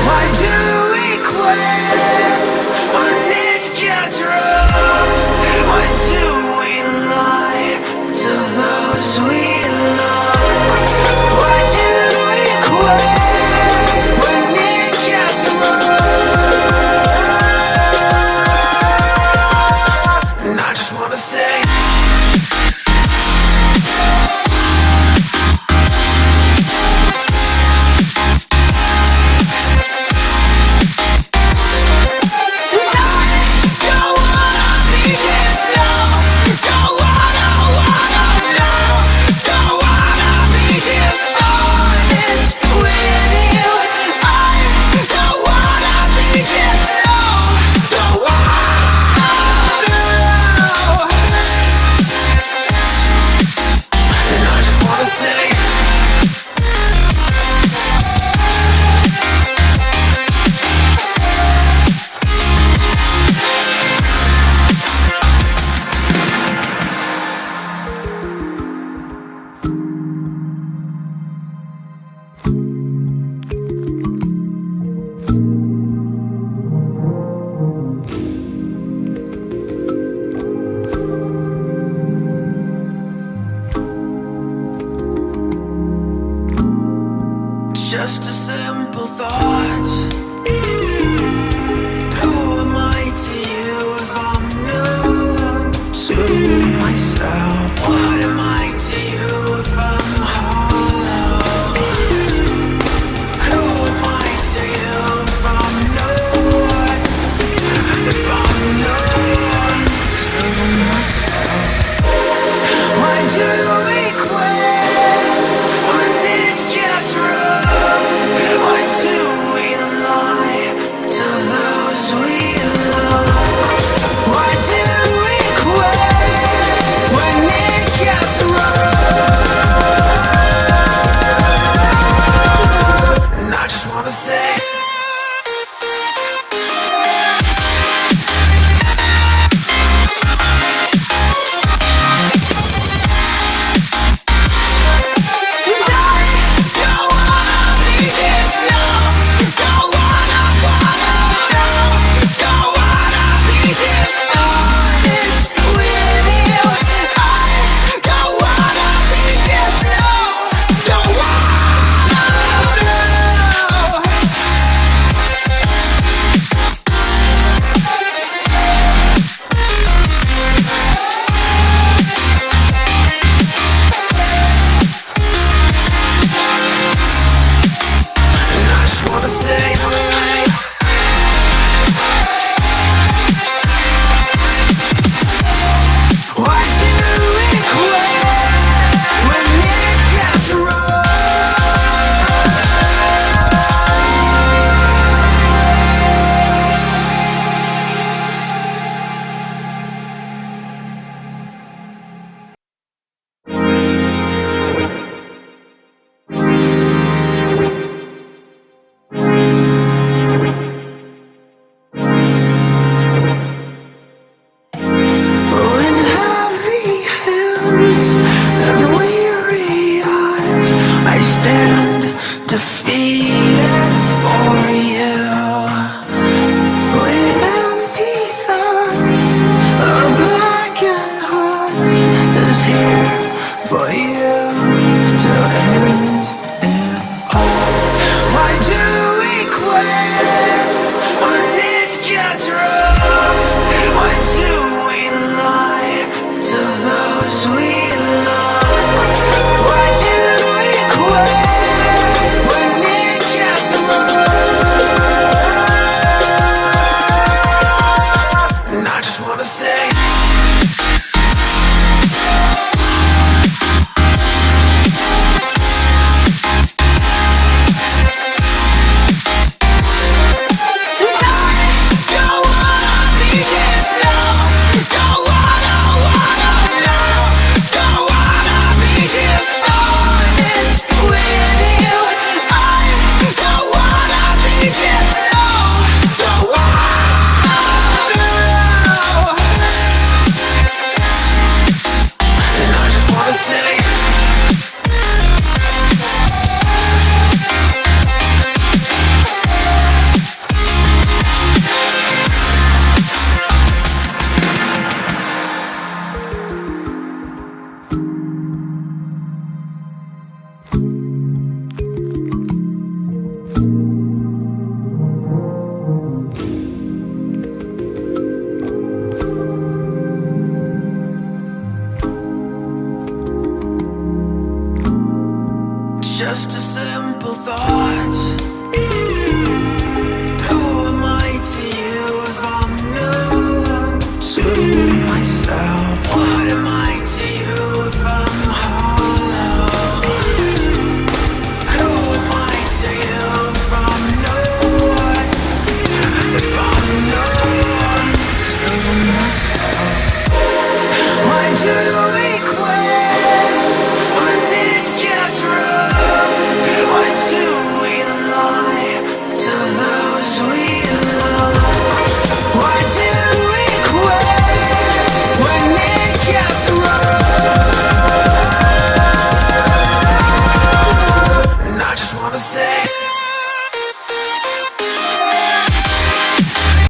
Why do we quit when it gets rough? Why do we lie to those we love? Why do we quit when it gets rough? And I just wanna say just a simple thought. Who am I to you if I'm new to myself? What am I to you if I'm hollow? Who am I to you if I'm no one? If I'm no one to myself? Why do we quit when it gets rough? Why do we just a simple thought. Who am I to you if I'm no one to myself? What am I to you if I'm hollow? Who am I to you if I'm no one? If I'm no one to myself? Why do we quit when it gets rough? Why do we lie to those we love? Why do we quit when it gets rough? And I just wanna say